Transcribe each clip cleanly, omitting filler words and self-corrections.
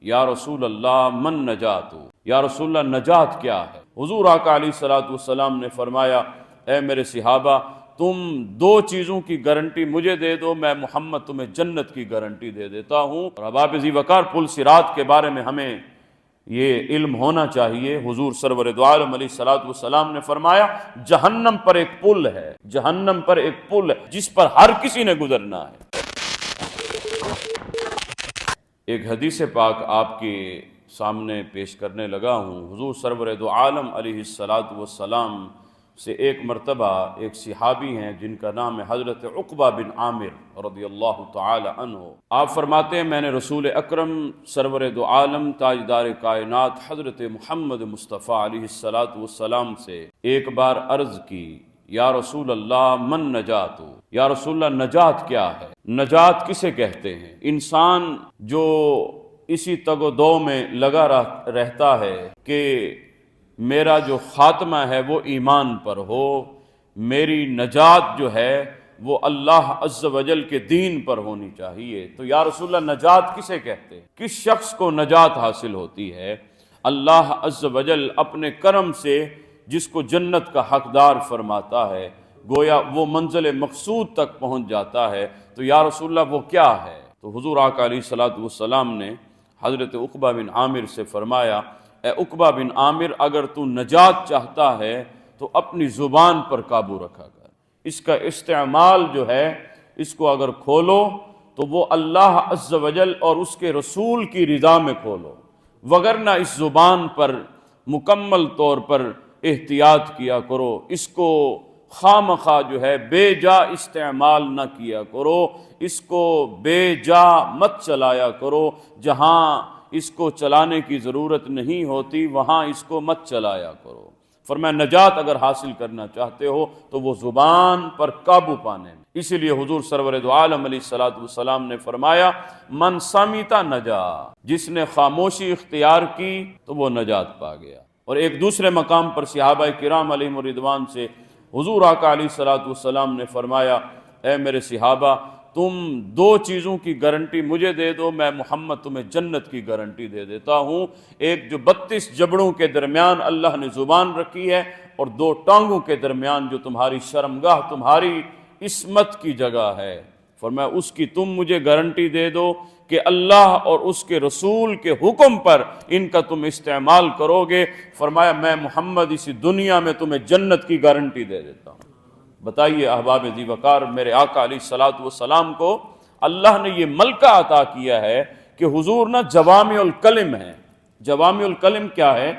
یا رسول اللہ من نجات، یا رسول اللہ نجات کیا ہے؟ حضور آقا علیہ الصلوۃ والسلام نے فرمایا اے میرے صحابہ، تم دو چیزوں کی گارنٹی مجھے دے دو، میں محمد تمہیں جنت کی گارنٹی دے دیتا ہوں۔ اور ابواب ذی وقار پل صراط کے بارے میں ہمیں یہ علم ہونا چاہیے۔ حضور سرور دو عالم علیہ الصلوۃ والسلام نے فرمایا جہنم پر ایک پل ہے، جہنم پر ایک پل ہے جس پر ہر کسی نے گزرنا ہے۔ ایک حدیث پاک آپ کے سامنے پیش کرنے لگا ہوں۔ حضور سرور دو عالم علیہ الصلوۃ والسلام سے ایک مرتبہ ایک صحابی ہیں جن کا نام ہے حضرت عقبہ بن عامر رضی اللہ تعالی عنہ۔ آپ فرماتے ہیں میں نے رسول اکرم سرور دو عالم تاجدار کائنات حضرت محمد مصطفیٰ علیہ الصلوۃ والسلام سے ایک بار عرض کی یا رسول اللہ من نجات، یا رسول اللہ نجات کیا ہے؟ نجات کسے کہتے ہیں؟ انسان جو اسی تگ و دو میں لگا رہتا ہے کہ میرا جو خاتمہ ہے وہ ایمان پر ہو، میری نجات جو ہے وہ اللہ عز و جل کے دین پر ہونی چاہیے۔ تو یا رسول اللہ نجات کسے کہتے ہیں؟ کس شخص کو نجات حاصل ہوتی ہے؟ اللہ عز و جل اپنے کرم سے جس کو جنت کا حقدار فرماتا ہے، گویا وہ منزل مقصود تک پہنچ جاتا ہے۔ تو یا رسول اللہ وہ کیا ہے؟ تو حضور آقا علیہ الصلوۃ والسلام نے حضرت عقبہ بن عامر سے فرمایا اے عقبہ بن عامر، اگر تو نجات چاہتا ہے تو اپنی زبان پر قابو رکھا کر، اس کا استعمال جو ہے اس کو اگر کھولو تو وہ اللہ عز و جل اور اس کے رسول کی رضا میں کھولو، وگرنہ اس زبان پر مکمل طور پر احتیاط کیا کرو، اس کو خواہ مخواہ جو ہے بے جا استعمال نہ کیا کرو، اس کو بے جا مت چلایا کرو، جہاں اس کو چلانے کی ضرورت نہیں ہوتی وہاں اس کو مت چلایا کرو۔ فرمایا نجات اگر حاصل کرنا چاہتے ہو تو وہ زبان پر قابو پانے میں۔ اسی لیے حضور سرور دو عالم علیہ الصلوۃ والسلام نے فرمایا من صامتا نجا، جس نے خاموشی اختیار کی تو وہ نجات پا گیا۔ اور ایک دوسرے مقام پر صحابہ کرام علیہم الرضوان سے حضور آقا علیہ الصلوۃ والسلام نے فرمایا اے میرے صحابہ، تم دو چیزوں کی گارنٹی مجھے دے دو، میں محمد تمہیں جنت کی گارنٹی دے دیتا ہوں۔ ایک جو 32 جبڑوں کے درمیان اللہ نے زبان رکھی ہے، اور دو ٹانگوں کے درمیان جو تمہاری شرمگاہ، تمہاری عصمت کی جگہ ہے، فرمایا اس کی تم مجھے گارنٹی دے دو کہ اللہ اور اس کے رسول کے حکم پر ان کا تم استعمال کرو گے۔ فرمایا میں محمد اسی دنیا میں تمہیں جنت کی گارنٹی دے دیتا ہوں۔ بتائیے احباب ذی وقار، میرے آقا علیہ الصلوۃ والسلام کو اللہ نے یہ ملکہ عطا کیا ہے کہ حضور نہ جوامع الکلم ہیں۔ جوامع الکلم کیا ہے؟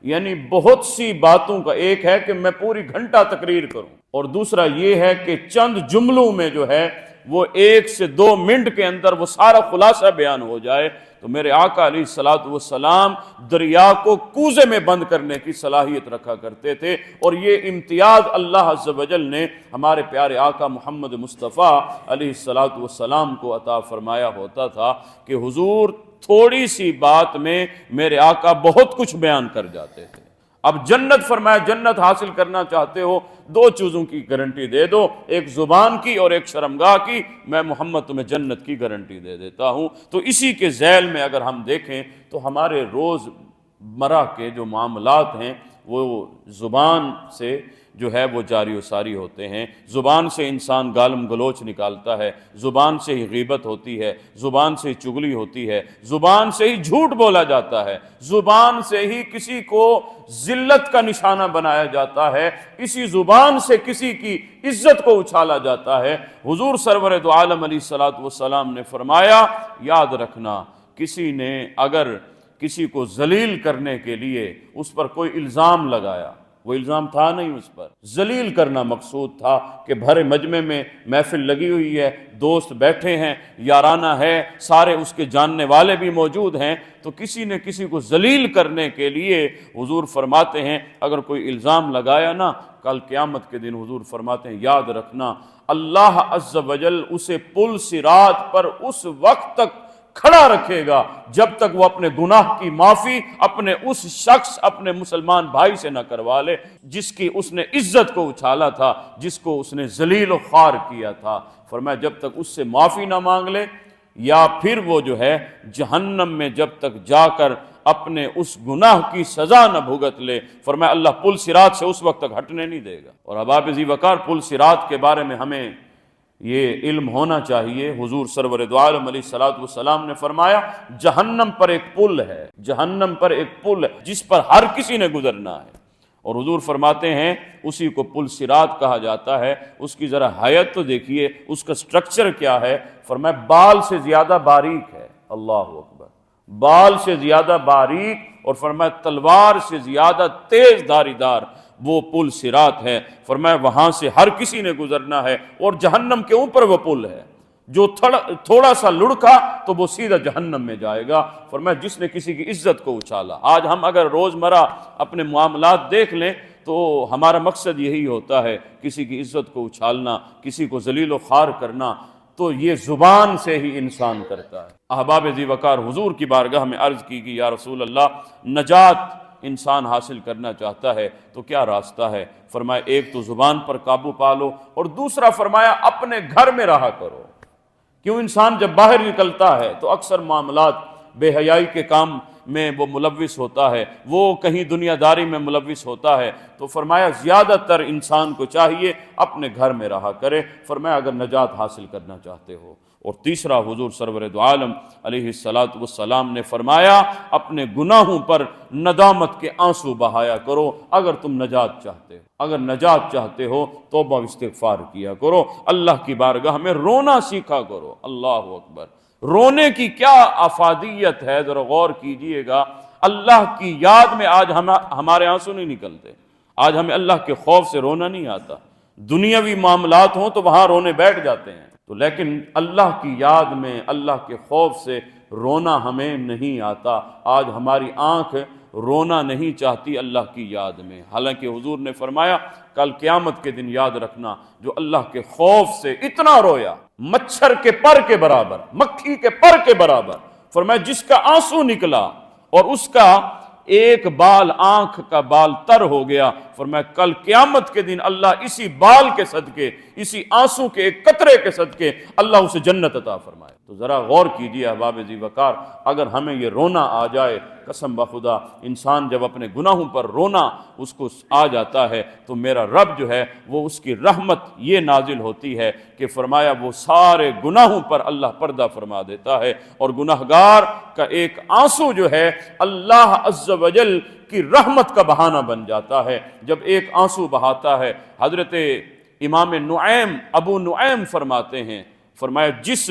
یعنی بہت سی باتوں کا ایک ہے کہ میں پوری گھنٹہ تقریر کروں، اور دوسرا یہ ہے کہ چند جملوں میں جو ہے وہ 1 سے 2 منٹ کے اندر وہ سارا خلاصہ بیان ہو جائے۔ تو میرے آقا علیہ الصلوۃ والسلام دریا کو کوزے میں بند کرنے کی صلاحیت رکھا کرتے تھے، اور یہ امتیاز اللہ عز و جل نے ہمارے پیارے آقا محمد مصطفیٰ علیہ الصلوۃ والسلام کو عطا فرمایا ہوتا تھا کہ حضور تھوڑی سی بات میں میرے آقا بہت کچھ بیان کر جاتے تھے۔ اب جنت، فرمایا جنت حاصل کرنا چاہتے ہو 2 چیزوں کی گارنٹی دے دو، ایک زبان کی اور ایک شرمگاہ کی، میں محمد تمہیں جنت کی گارنٹی دے دیتا ہوں۔ تو اسی کے ذیل میں اگر ہم دیکھیں تو ہمارے روز مرہ کے جو معاملات ہیں وہ زبان سے جو ہے وہ جاری و ساری ہوتے ہیں۔ زبان سے انسان گالم گلوچ نکالتا ہے، زبان سے ہی غیبت ہوتی ہے، زبان سے ہی چغلی ہوتی ہے، زبان سے ہی جھوٹ بولا جاتا ہے، زبان سے ہی کسی کو ذلت کا نشانہ بنایا جاتا ہے، اسی زبان سے کسی کی عزت کو اچھالا جاتا ہے۔ حضور سرور دو عالم علیہ الصلوۃ والسلام نے فرمایا یاد رکھنا، کسی نے اگر کسی کو ذلیل کرنے کے لیے اس پر کوئی الزام لگایا، وہ الزام تھا نہیں، اس پر ذلیل کرنا مقصود تھا کہ بھرے مجمع میں محفل لگی ہوئی ہے، دوست بیٹھے ہیں، یارانہ ہے، سارے اس کے جاننے والے بھی موجود ہیں، تو کسی نے کسی کو ذلیل کرنے کے لیے حضور فرماتے ہیں اگر کوئی الزام لگایا نا، کل قیامت کے دن حضور فرماتے ہیں یاد رکھنا اللہ عز و جل اسے پل صراط پر اس وقت تک کھڑا رکھے گا جب تک وہ اپنے گناہ کی معافی اپنے اس شخص، اپنے مسلمان بھائی سے نہ کروا لے جس کی اس نے عزت کو اچھالا تھا، جس کو اس نے ذلیل و خوار کیا تھا۔ فرمایا جب تک اس سے معافی نہ مانگ لے یا پھر وہ جو ہے جہنم میں جب تک جا کر اپنے اس گناہ کی سزا نہ بھگت لے، فرمایا اللہ پل صراط سے اس وقت تک ہٹنے نہیں دے گا۔ اور احباب ذی وقار، پل صراط کے بارے میں ہمیں یہ علم ہونا چاہیے۔ حضور سرور دو عالم علیہ الصلوۃ والسلام نے فرمایا جہنم پر ایک پل ہے، جہنم پر ایک پل ہے جس پر ہر کسی نے گزرنا ہے، اور حضور فرماتے ہیں اسی کو پل صراط کہا جاتا ہے۔ اس کی ذرا حیت تو دیکھیے، اس کا سٹرکچر کیا ہے، فرمایا بال سے زیادہ باریک ہے، اللہ اکبر، بال سے زیادہ باریک، اور فرمایا تلوار سے زیادہ تیز دھاری دار وہ پل صراط ہے۔ فرمایا وہاں سے ہر کسی نے گزرنا ہے، اور جہنم کے اوپر وہ پل ہے، جو تھوڑا سا لڑکا تو وہ سیدھا جہنم میں جائے گا۔ فرمایا جس نے کسی کی عزت کو اچھالا۔ آج ہم اگر روزمرہ اپنے معاملات دیکھ لیں تو ہمارا مقصد یہی ہوتا ہے، کسی کی عزت کو اچھالنا، کسی کو ذلیل و خوار کرنا، تو یہ زبان سے ہی انسان کرتا ہے۔ احباب ذی وقار، حضور کی بارگاہ میں عرض کی کہ یا رسول اللہ، نجات انسان حاصل کرنا چاہتا ہے تو کیا راستہ ہے؟ فرمایا ایک تو زبان پر قابو پا لو، اور دوسرا فرمایا اپنے گھر میں رہا کرو۔ کیوں انسان جب باہر نکلتا ہے تو اکثر معاملات بے حیائی کے کام میں وہ ملوث ہوتا ہے، وہ کہیں دنیا داری میں ملوث ہوتا ہے، تو فرمایا زیادہ تر انسان کو چاہیے اپنے گھر میں رہا کرے، فرمایا اگر نجات حاصل کرنا چاہتے ہو۔ اور تیسرا، حضور سرور دو عالم علیہ الصلوۃ والسلام نے فرمایا اپنے گناہوں پر ندامت کے آنسو بہایا کرو اگر تم نجات چاہتے ہو۔ اگر نجات چاہتے ہو توبہ و استغفار کیا کرو، اللہ کی بارگاہ میں رونا سیکھا کرو۔ اللہ اکبر، رونے کی کیا افادیت ہے، ذرا غور کیجئے گا۔ اللہ کی یاد میں آج ہمارے آنسو نہیں نکلتے، آج ہمیں اللہ کے خوف سے رونا نہیں آتا۔ دنیاوی معاملات ہوں تو وہاں رونے بیٹھ جاتے ہیں، تو لیکن اللہ کی یاد میں، اللہ کے خوف سے رونا ہمیں نہیں آتا۔ آج ہماری آنکھ رونا نہیں چاہتی اللہ کی یاد میں، حالانکہ حضور نے فرمایا کل قیامت کے دن یاد رکھنا جو اللہ کے خوف سے اتنا رویا، مچھر کے پر کے برابر، مکھی کے پر کے برابر، فرمایا جس کا آنسو نکلا اور اس کا ایک بال، آنکھ کا بال تر ہو گیا، فرمایا کل قیامت کے دن اللہ اسی بال کے صدقے، اسی آنسو کے ایک قطرے کے صدقے اللہ اسے جنت عطا فرمائے۔ تو ذرا غور کیجئے احباب ذی وقار، اگر ہمیں یہ رونا آ جائے، قسم بخدا انسان جب اپنے گناہوں پر رونا اس کو آ جاتا ہے تو میرا رب جو ہے وہ اس کی رحمت یہ نازل ہوتی ہے کہ فرمایا وہ سارے گناہوں پر اللہ پردہ فرما دیتا ہے، اور گناہگار کا ایک آنسو جو ہے اللہ عز و جل کی رحمت کا بہانہ بن جاتا ہے۔ جب ایک آنسو بہاتا ہے، حضرت امام نعیم ابو نعیم فرماتے ہیں، فرمایا جس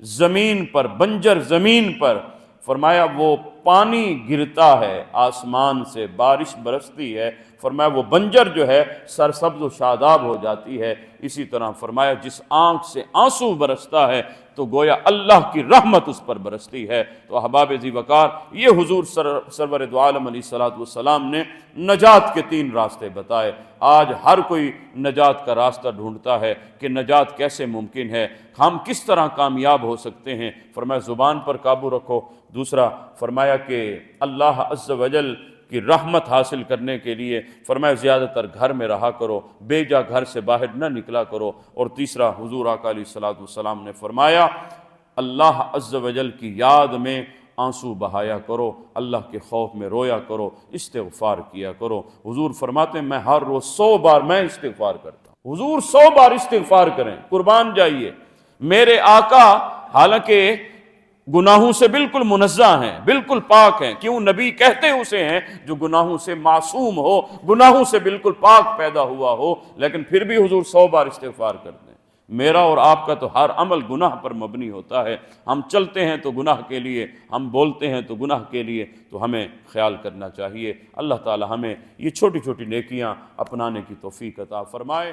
زمین پر، بنجر زمین پر، فرمایا وہ پانی گرتا ہے آسمان سے، بارش برستی ہے، فرمایا وہ بنجر جو ہے سرسبز و شاداب ہو جاتی ہے۔ اسی طرح فرمایا جس آنکھ سے آنسو برستا ہے تو گویا اللہ کی رحمت اس پر برستی ہے۔ تو احباب ذی وقار، یہ حضور سرور دو عالم علیہ الصلوۃ والسلام نے نجات کے 3 راستے بتائے۔ آج ہر کوئی نجات کا راستہ ڈھونڈتا ہے کہ نجات کیسے ممکن ہے، ہم کس طرح کامیاب ہو سکتے ہیں۔ فرمایا زبان پر قابو رکھو، دوسرا فرمایا کہ اللہ عز و جل کی رحمت حاصل کرنے کے لیے فرمایا زیادہ تر گھر میں رہا کرو، بے جا گھر سے باہر نہ نکلا کرو، اور تیسرا حضور آقا علیہ الصلوۃ والسلام نے فرمایا اللہ عز و جل کی یاد میں آنسو بہایا کرو، اللہ کے خوف میں رویا کرو، استغفار کیا کرو۔ حضور فرماتے ہیں میں ہر روز 100 بار میں استغفار کرتا ہوں۔ حضور 100 بار استغفار کریں، قربان جائیے۔ میرے آقا حالانکہ گناہوں سے بالکل منزہ ہیں، بالکل پاک ہیں، کیوں نبی کہتے اسے ہیں جو گناہوں سے معصوم ہو، گناہوں سے بالکل پاک پیدا ہوا ہو، لیکن پھر بھی حضور 100 بار استغفار کرتے ہیں۔ میرا اور آپ کا تو ہر عمل گناہ پر مبنی ہوتا ہے، ہم چلتے ہیں تو گناہ کے لیے، ہم بولتے ہیں تو گناہ کے لیے، تو ہمیں خیال کرنا چاہیے۔ اللہ تعالی ہمیں یہ چھوٹی چھوٹی نیکیاں اپنانے کی توفیق عطا فرمائے۔